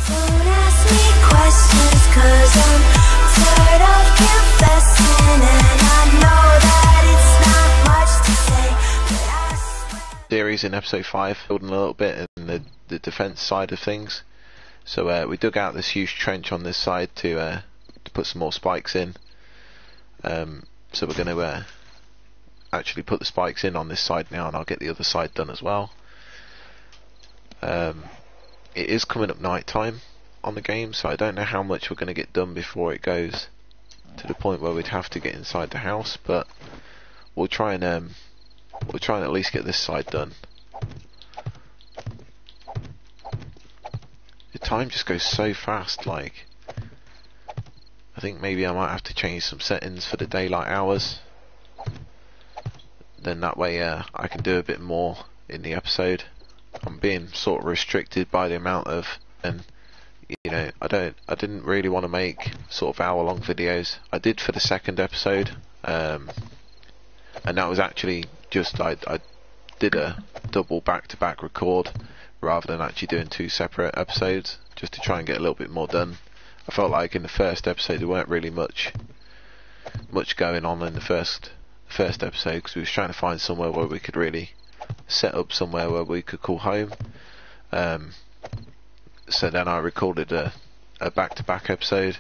Don't ask me questions, 'cause I'm tired of confessing, and I know that it's not much to say, but I swear. Series in episode 5, building a little bit in the defense side of things. So we dug out this huge trench on this side to put some more spikes in. So we're going to actually put the spikes in on this side now, and I'll get the other side done as well. It is coming up night time on the game, so I don't know how much we're going to get done before it goes to the point where we'd have to get inside the house, but we'll try and at least get this side done. The time just goes so fast, like I think maybe I might have to change some settings for the daylight hours, then that way I can do a bit more in the episode. I'm being sort of restricted by the amount of, and you know, I didn't really want to make sort of hour-long videos. I did for the second episode, and that was actually just I did a double back-to-back record rather than actually doing 2 separate episodes, just to try and get a little bit more done. I felt like in the first episode there weren't really much going on in the first episode, because we was trying to find somewhere where we could really set up somewhere where we could call home. So then I recorded a back-to-back episode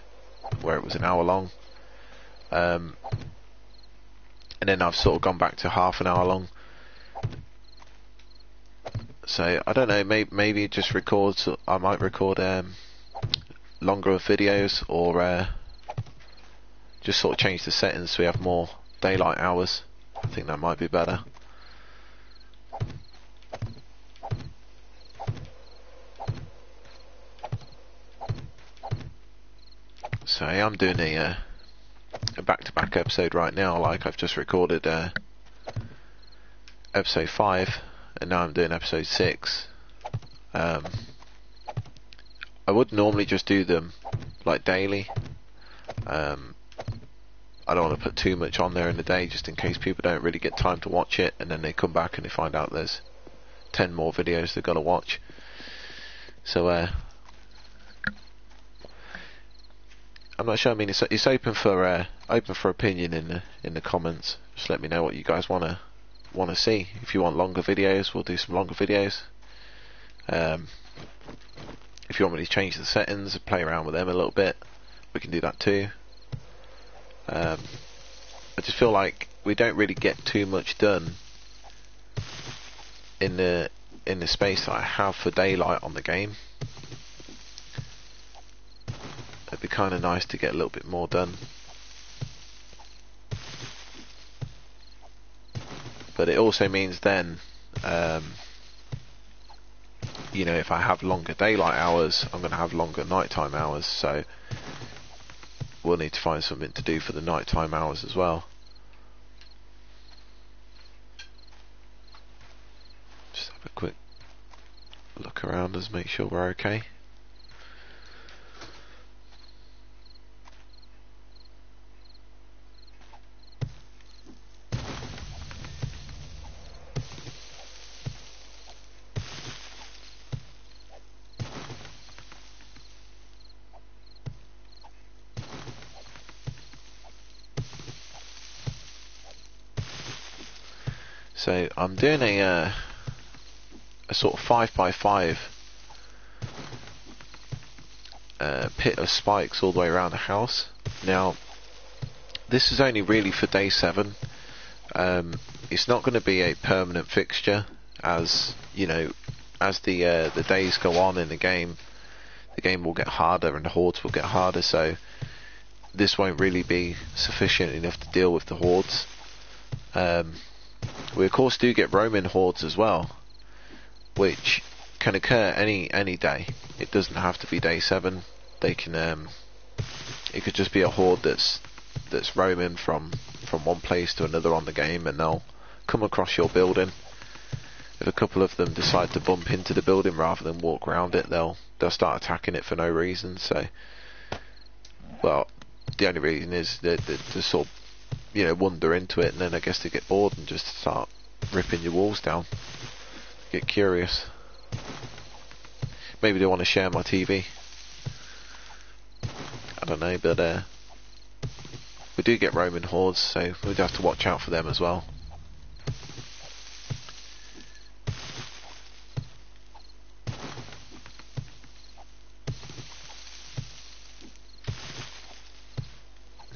where it was an hour long, and then I've sort of gone back to half an hour long. So I don't know, maybe just record. So I might record longer videos, or just sort of change the settings so we have more daylight hours. I think that might be better. So yeah, I'm doing a back-to-back episode right now. Like, I've just recorded episode 5, and now I'm doing episode 6. I would normally just do them like daily. I don't want to put too much on there in the day, just in case people don't really get time to watch it, and then they come back and they find out there's 10 more videos they've got to watch. So I'm not sure. I mean, it's open for opinion in the comments. Just let me know what you guys want to see. If you want longer videos, we'll do some longer videos. If you want me to change the settings and play around with them a little bit, we can do that too. I just feel like we don't really get too much done in the space that I have for daylight on the game. It'd be kind of nice to get a little bit more done, but it also means then, you know, if I have longer daylight hours, I'm going to have longer nighttime hours, so we'll need to find something to do for the nighttime hours as well. Just have a quick look around us, make sure we're okay. So I'm doing a sort of 5x5 pit of spikes all the way around the house. Now, this is only really for day 7. It's not going to be a permanent fixture, as you know, as the days go on in the game will get harder and the hordes will get harder. So this won't really be sufficient enough to deal with the hordes. We of course do get roaming hordes as well, which can occur any day. It doesn't have to be day 7. They can it could just be a horde that's roaming from one place to another on the game, and they'll come across your building. If a couple of them decide to bump into the building rather than walk around it, they'll start attacking it for no reason. So, well, the only reason is they sort of, you know, wander into it, and then I guess they get bored and just start ripping your walls down. Get curious. Maybe they want to share my TV. don't know, but we do get roaming hordes, so we'd have to watch out for them as well.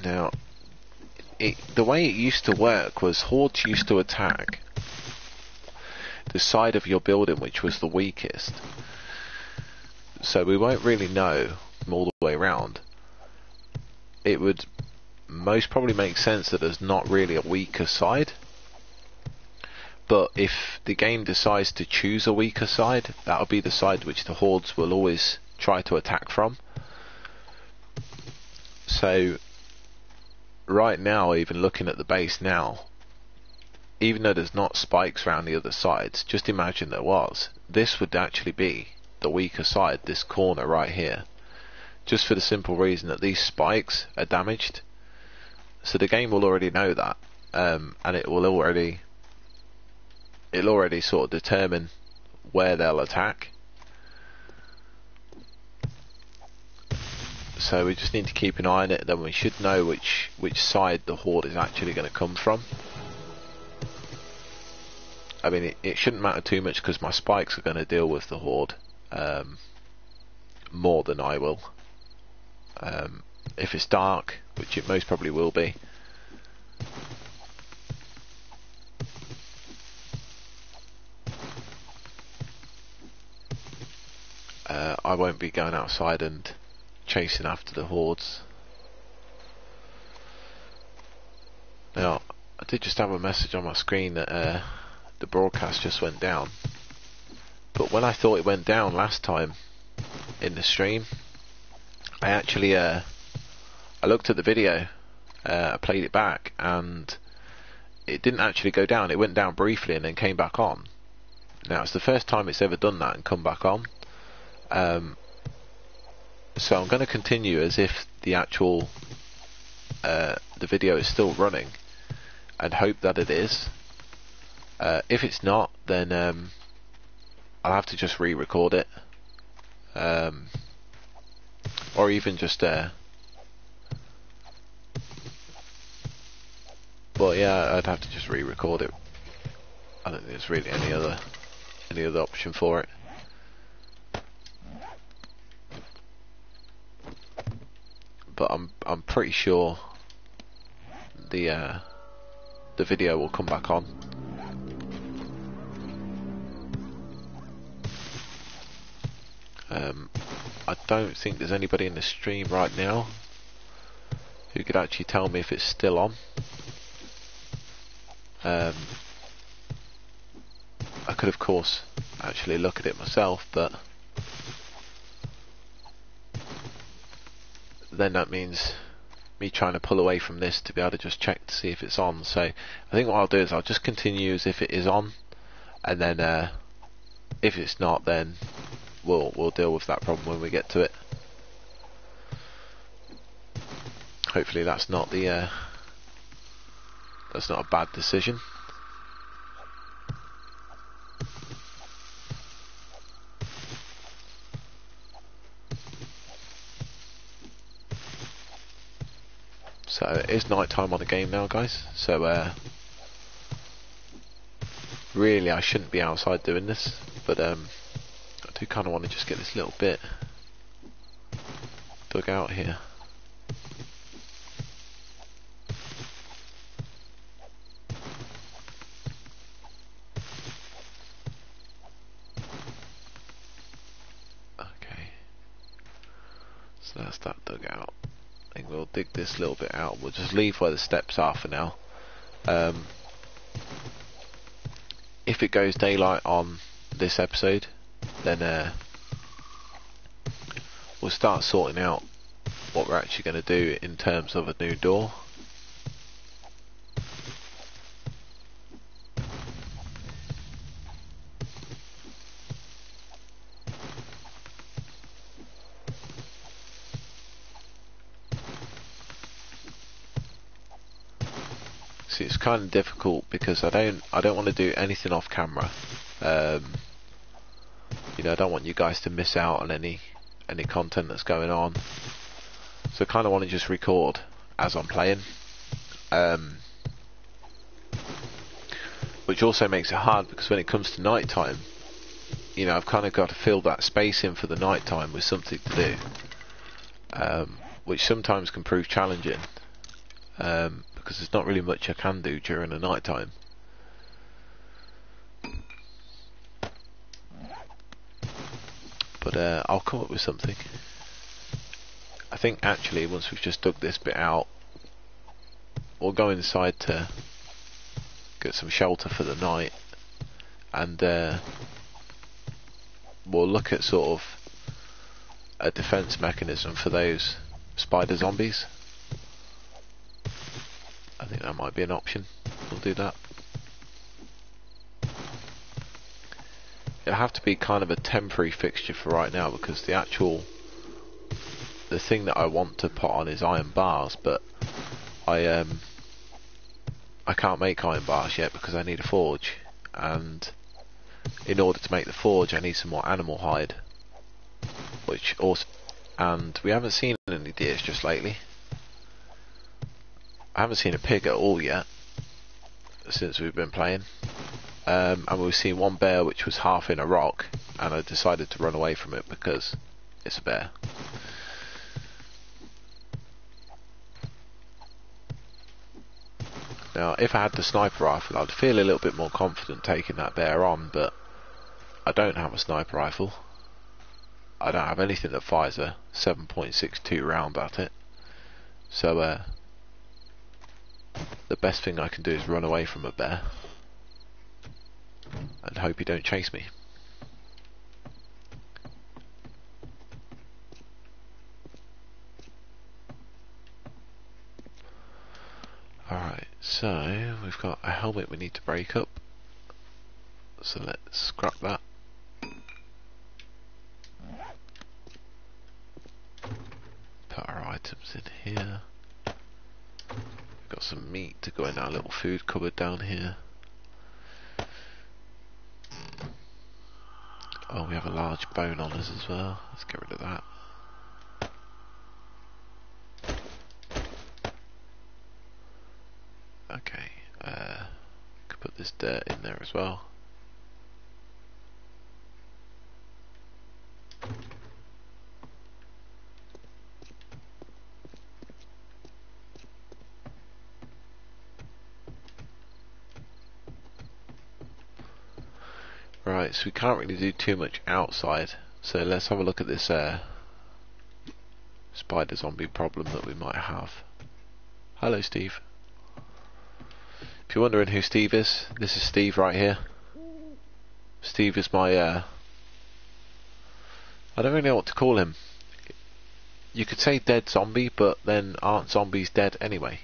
Now, the way it used to work was hordes used to attack the side of your building which was the weakest. So we won't really know from all the way around. It would most probably make sense that there's not really a weaker side. But if the game decides to choose a weaker side, that'll be the side which the hordes will always try to attack from. So right now, even looking at the base now, even though there's not spikes around the other sides, just imagine there was. This would actually be the weaker side, this corner right here. Just for the simple reason that these spikes are damaged. So the game will already know that, and it'll already sort of determine where they'll attack. So we just need to keep an eye on it, then we should know which side the horde is actually going to come from. I mean, it shouldn't matter too much because my spikes are going to deal with the horde more than I will. If it's dark, which it most probably will be, I won't be going outside and chasing after the hordes. Now, I did just have a message on my screen that the broadcast just went down, but when I thought it went down last time in the stream, I actually I looked at the video, I played it back, and it didn't actually go down. It went down briefly and then came back on. Now it's the first time it's ever done that and come back on. So I'm going to continue as if the actual the video is still running, and hope that it is. If it's not, then I'll have to just re-record it, or even just well, yeah, I'd have to just re-record it. I don't think there's really any other option for it. But I'm pretty sure the video will come back on. I don't think there's anybody in the stream right now who could actually tell me if it's still on. I could of course actually look at it myself, but then that means me trying to pull away from this to be able to just check to see if it's on. So I think what I'll do is I'll just continue as if it is on, and then if it's not, then we'll deal with that problem when we get to it. Hopefully that's not a bad decision. So it is night time on the game now, guys, so really I shouldn't be outside doing this, but I do kind of want to just get this little bit dug out here. Okay, so that's that dug out. I think we'll dig this little bit out. We'll just leave where the steps are for now. If it goes daylight on this episode, then we'll start sorting out what we're actually going to do in terms of a new door. See, it's kind of difficult because I don't want to do anything off camera. You know, I don't want you guys to miss out on any content that's going on. So I kind of want to just record as I'm playing, which also makes it hard because when it comes to night time, you know, I've kind of got to fill that space in for the night time with something to do, which sometimes can prove challenging, because there's not really much I can do during the night time. But I'll come up with something. I think actually once we've just dug this bit out, we'll go inside to get some shelter for the night, and we'll look at sort of a defense mechanism for those spider zombies. I think that might be an option. We'll do that. It'll have to be kind of a temporary fixture for right now, because the thing that I want to put on is iron bars, but I can't make iron bars yet because I need a forge, and in order to make the forge I need some more animal hide, which also, and we haven't seen any deers just lately. I haven't seen a pig at all yet since we've been playing, and we've seen one bear which was half in a rock, and I decided to run away from it because it's a bear. Now if I had the sniper rifle I'd feel a little bit more confident taking that bear on, but I don't have a sniper rifle. I don't have anything that fires a 7.62 round at it, so the best thing I can do is run away from a bear and hope he don't chase me. Alright, so we've got a helmet we need to break up, so let's scrap that. Put our items in here. We've got some meat to go in our little food cupboard down here. Oh, we have a large bone on us as well. Let's get rid of that. Okay, could put this dirt in there as well. Right, so we can't really do too much outside, so let's have a look at this spider zombie problem that we might have. Hello Steve. If you're wondering who Steve is, this is Steve right here. Steve is my I don't really know what to call him. You could say dead zombie, but then aren't zombies dead anyway?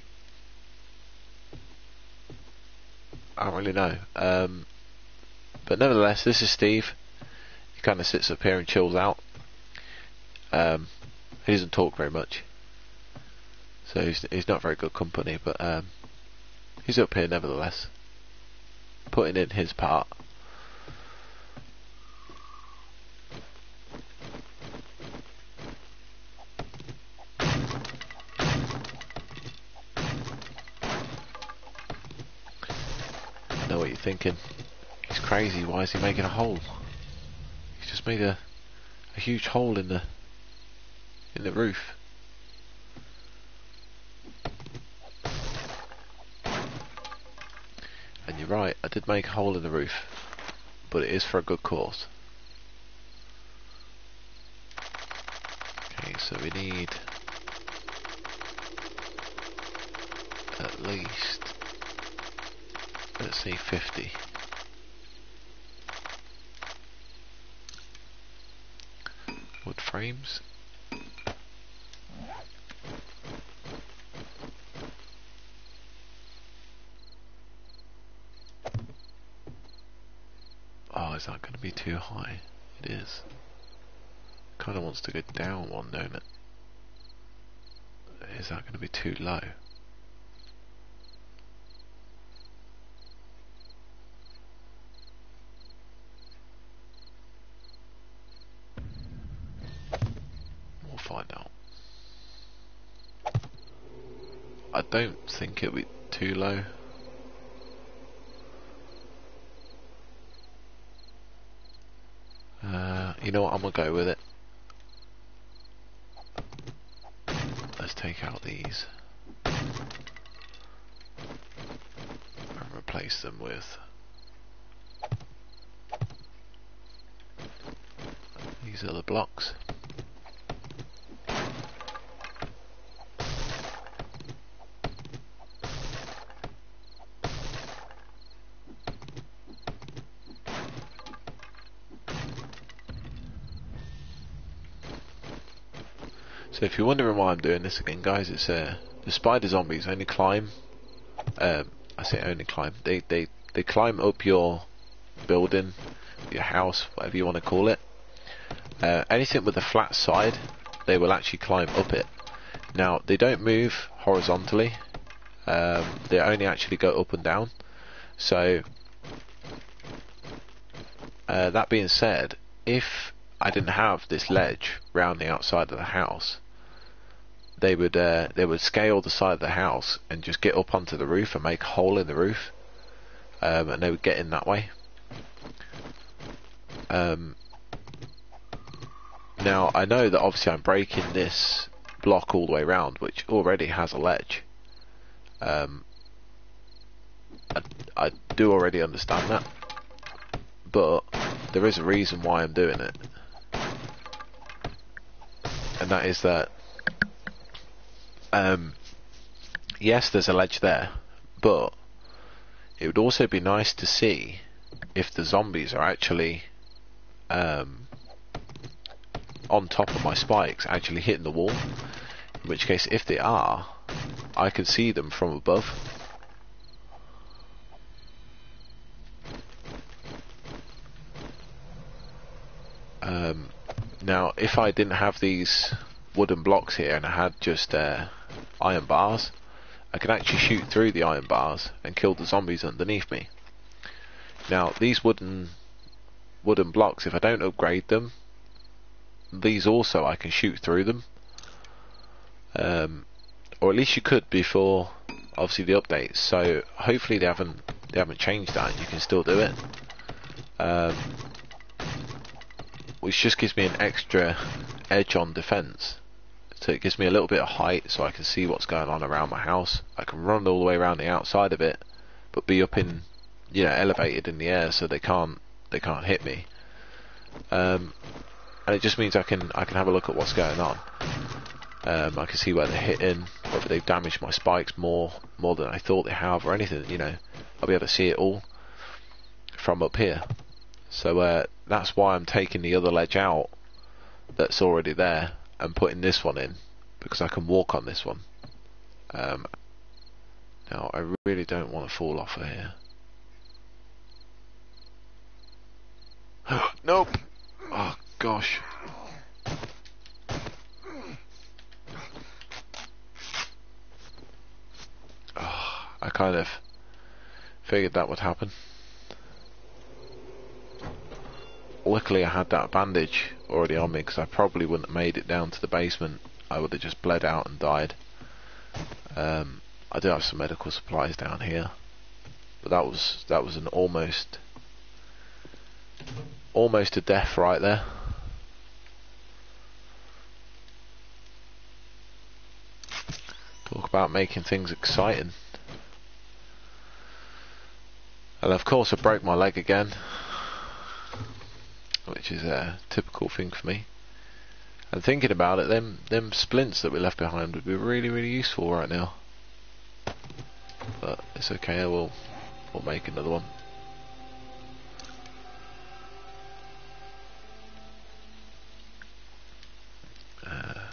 I don't really know. But nevertheless, this is Steve. He kind of sits up here and chills out. He doesn't talk very much, so he's not very good company, but he's up here nevertheless, putting in his part. I know what you're thinking. He's crazy. Why is he making a hole? He's just made a huge hole in the roof. And you're right, I did make a hole in the roof, but it is for a good cause. Okay, so we need at least, let's say 50. Wood frames. Oh, is that going to be too high? It is. Kind of wants to go down one, don't it? Is that going to be too low? We'll find out. I don't think it'll be too low. You know what, I'm gonna go with it. Let's take out these and replace them with these other blocks. So if you're wondering why I'm doing this again, guys, it's the spider zombies only climb. I say only climb. They climb up your building, your house, whatever you want to call it. Anything with a flat side, they will actually climb up it. Now they don't move horizontally. They only actually go up and down. So that being said, if I didn't have this ledge round the outside of the house, they would scale the side of the house and just get up onto the roof and make a hole in the roof, and they would get in that way. Now I know that obviously I'm breaking this block all the way around, which already has a ledge. I do already understand that, but there is a reason why I'm doing it, and that is that yes, there's a ledge there, but it would also be nice to see if the zombies are actually on top of my spikes, actually hitting the wall. In which case, if they are, I can see them from above. Now, if I didn't have these wooden blocks here and I had just iron bars, I could actually shoot through the iron bars and kill the zombies underneath me. Now these wooden blocks, if I don't upgrade them, these also I can shoot through them, or at least you could before obviously the updates. So hopefully they haven't changed that and you can still do it, which just gives me an extra edge on defense. So it gives me a little bit of height so I can see what's going on around my house. I can run all the way around the outside of it, but be up in, you know, elevated in the air so they can't hit me. And it just means I can have a look at what's going on. I can see where they're hitting, whether they've damaged my spikes more than I thought they have, or anything. You know, I'll be able to see it all from up here. So that's why I'm taking the other ledge out that's already there and putting this one in, because I can walk on this one. Now I really don't want to fall off of here. Nope. Oh gosh. Oh, I kind of figured that would happen. Luckily I had that bandage already on me, because I probably wouldn't have made it down to the basement. I would have just bled out and died. I do have some medical supplies down here, but that was an almost a death right there. Talk about making things exciting. And of course I broke my leg again, which is a typical thing for me. And thinking about it, them splints that we left behind would be really, really useful right now. But it's okay, we'll make another one.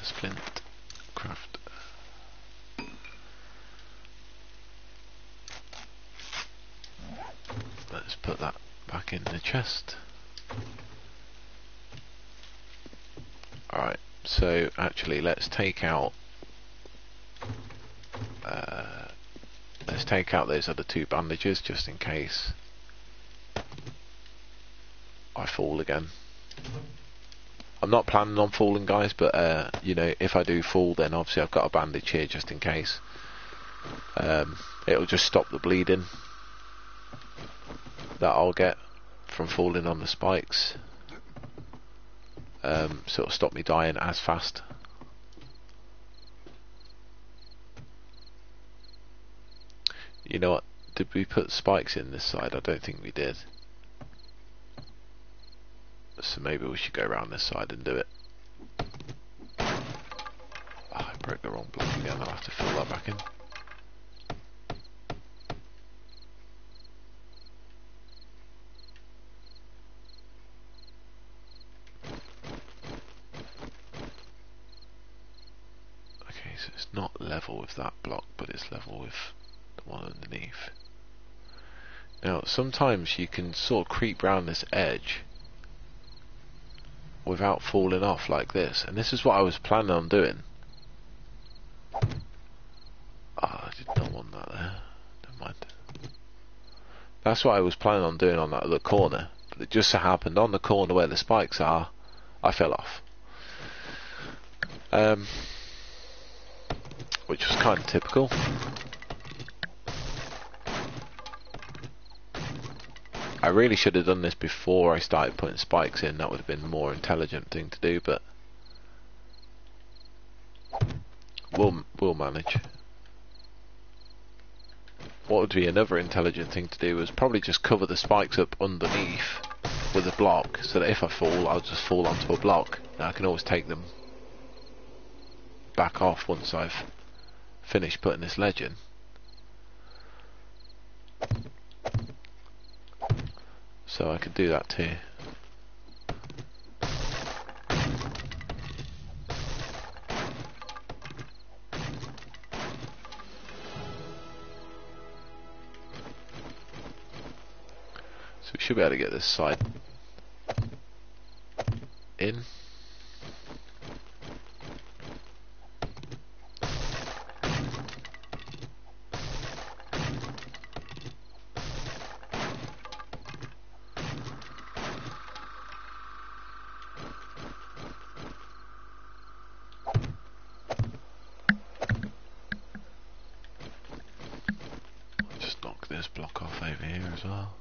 Splint craft. Let's put that back in the chest. Alright, so actually let's take out those other two bandages just in case I fall again. I'm not planning on falling, guys, but you know, if I do fall, then obviously I've got a bandage here just in case. It'll just stop the bleeding that I'll get from falling on the spikes. So it'll stop me dying as fast. You know what? Did we put spikes in this side? I don't think we did. So maybe we should go around this side and do it. Oh, I broke the wrong block again. I'll have to fill that back in. Okay, so it's not level with that block, but it's level with the one underneath. Now, sometimes you can sort of creep round this edge without falling off like this, and this is what I was planning on doing. Oh, I did not want that there. Never mind. That's what I was planning on doing on that other corner, but it just so happened on the corner where the spikes are, I fell off. Which was kind of typical. I really should have done this before I started putting spikes in. That would have been a more intelligent thing to do, but we'll manage. What would be another intelligent thing to do was probably just cover the spikes up underneath with a block, so that if I fall, I'll just fall onto a block. Now I can always take them back off once I've finished putting this ledge in. So I could do that too. So we should be able to get this side in. This block off over here as well.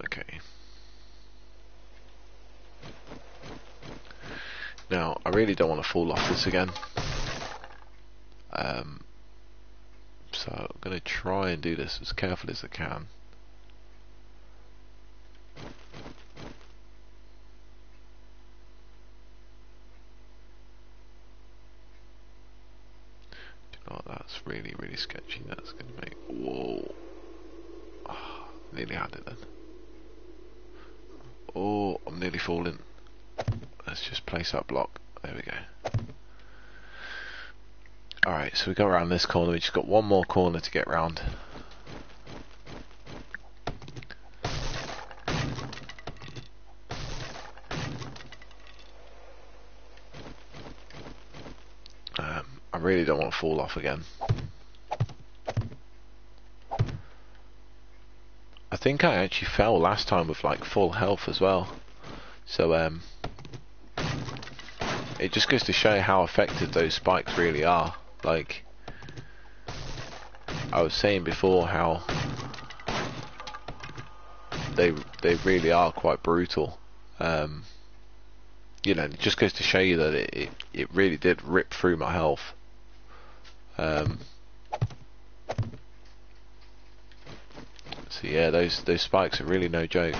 Okay. Now I really don't want to fall off this again. So I'm going to try and do this as carefully as I can. That's really, really sketchy. That's going to make... Whoa. Oh, nearly had it then. Oh, I'm nearly falling. Let's just place that block. There we go. Alright, so we go around this corner. We just got one more corner to get round. I really don't want to fall off again. I think I actually fell last time with like full health as well. So it just goes to show how effective those spikes really are. Like I was saying before, how they really are quite brutal. You know, it just goes to show you that it really did rip through my health. So yeah, those spikes are really no joke.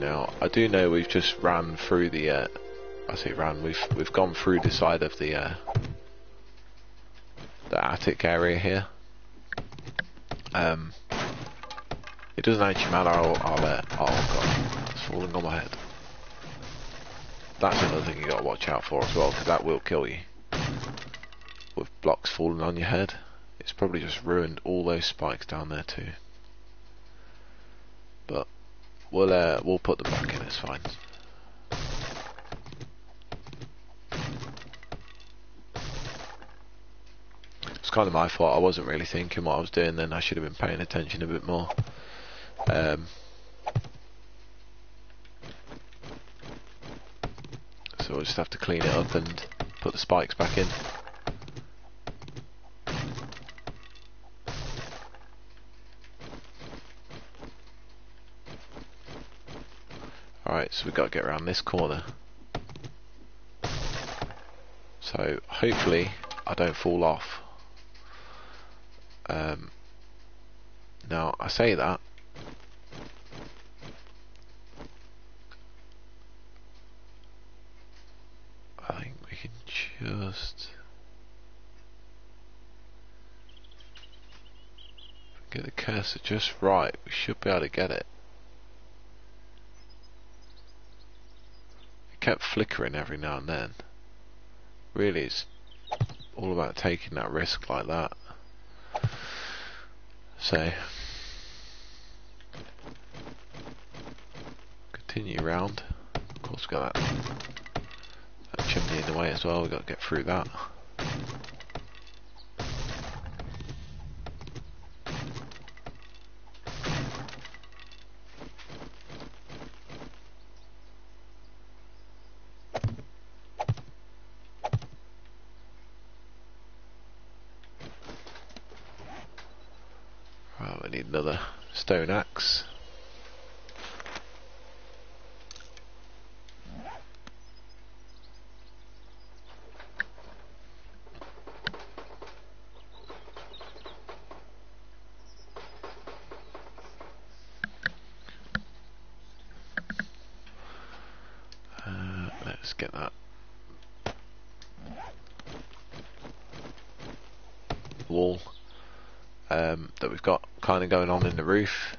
Now I do know we've just ran through the I say ran, we've gone through the side of the attic area here. It doesn't actually matter. Oh god, it's falling on my head. That's another thing you gotta watch out for as well, because that will kill you. With blocks falling on your head, it's probably just ruined all those spikes down there too. But we'll put them back in. It's fine. It's kind of my fault. I wasn't really thinking what I was doing then. I should have been paying attention a bit more. So we'll just have to clean it up and put the spikes back in. Alright, so we've got to get around this corner. So hopefully I don't fall off. Now I say that, I think we can just get the cursor just right. We should be able to get it. It kept flickering every now and then. Really, it's all about taking that risk like that. So continue round. Of course, we've got that chimney in the way as well. We've got to get through that. Right, we need another stone axe. Let's get that wall that we've got kind of going on in the roof,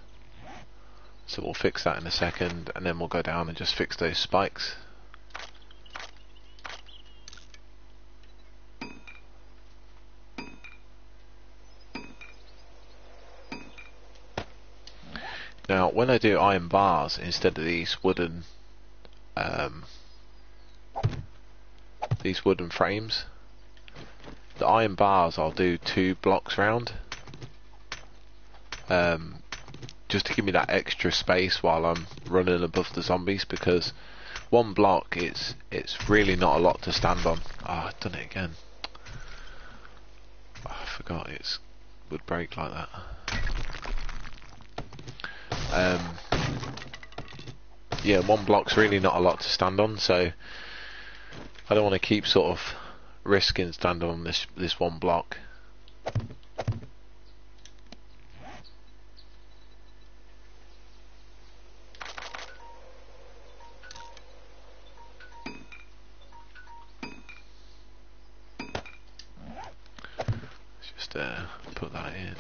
so we'll fix that in a second, and then we'll go down and just fix those spikes. Now when I do iron bars instead of these wooden frames, the iron bars I'll do 2 blocks round, just to give me that extra space while I'm running above the zombies, because 1 block it's really not a lot to stand on. Oh, I've done it again. Oh, I forgot it would break like that. Yeah, 1 block's really not a lot to stand on, so I don't want to keep sort of risking standing on this 1 block. Let's just put that in.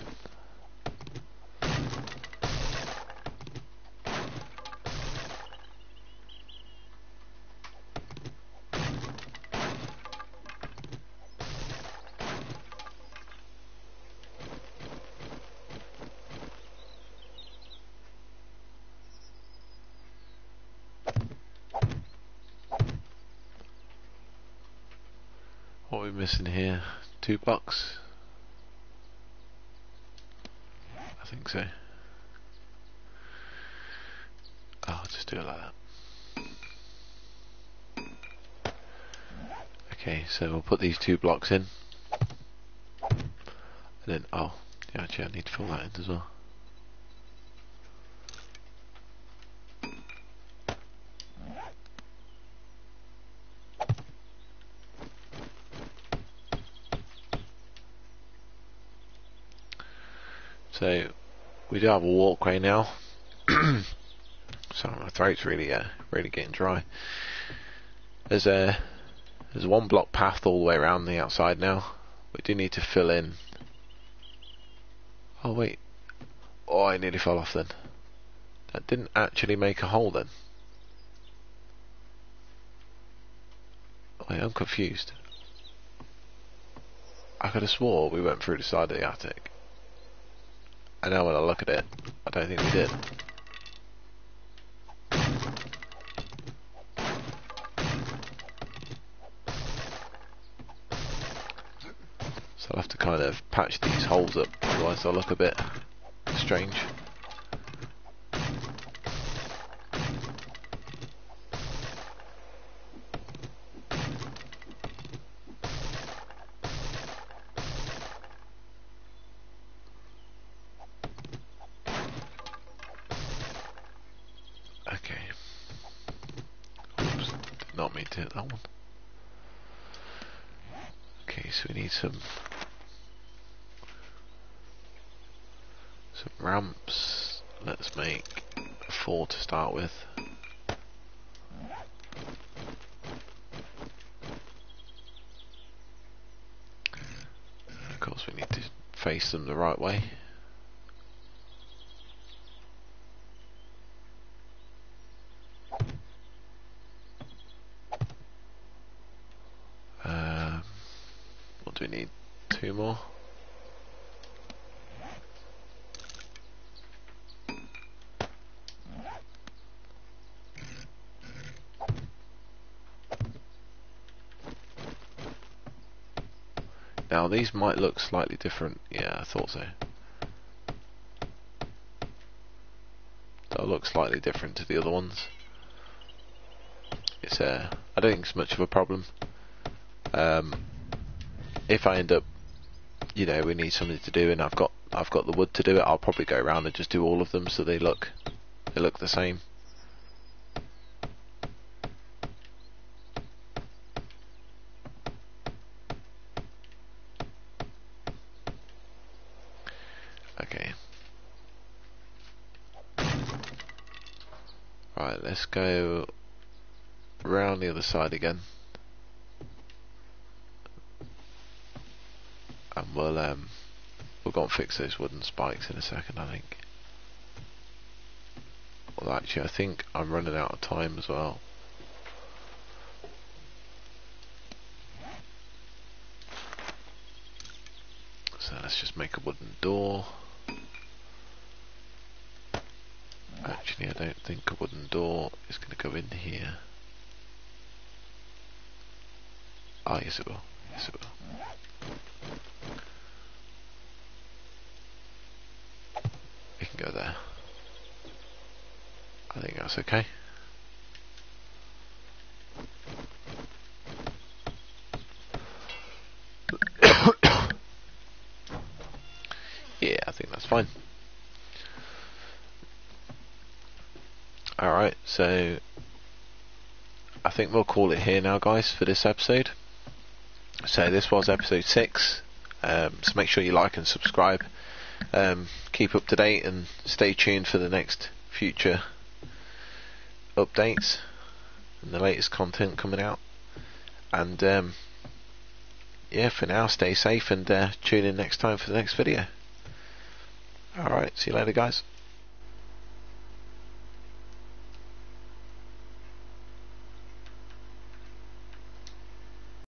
What are we missing here? 2 blocks? I think so. Oh, I'll just do it like that. Okay, so we'll put these 2 blocks in. And then, oh, yeah, actually I need to fill that in as well. So we do have a walkway now. Sorry, my throat's really getting dry. There's 1 block path all the way around the outside now. We do need to fill in. Oh wait. Oh, I nearly fell off then. That didn't actually make a hole then. Wait, I'm confused. I could have swore we went through the side of the attic. And now when I look at it, I don't think we did. patch these holes up, otherwise they'll look a bit strange. Okay. Oops, did not mean to hit that one. Okay, so we need some ramps. Let's make 4 to start with. Of course, we need to face them the right way. What do we need? 2 more? Now these might look slightly different. Yeah, I thought so. They'll look slightly different to the other ones. It's I don't think it's much of a problem. If I end up, you know, we need something to do, and I've got the wood to do it, I'll probably go around and just do all of them so they look the same. Okay. Right, let's go round the other side again. And we'll go and fix those wooden spikes in a second, I think. Well, actually, I think I'm running out of time as well. So let's just make a wooden door. Actually, I don't think a wooden door is going to go in here. Ah, yes it will. Yes it will. We can go there. I think that's okay. Yeah, I think that's fine. Alright, so I think we'll call it here now, guys, for this episode. So this was episode 6. So make sure you like and subscribe. Keep up to date and stay tuned for the next future updates and the latest content coming out. And yeah, for now, stay safe and tune in next time for the next video. Alright, see you later, guys.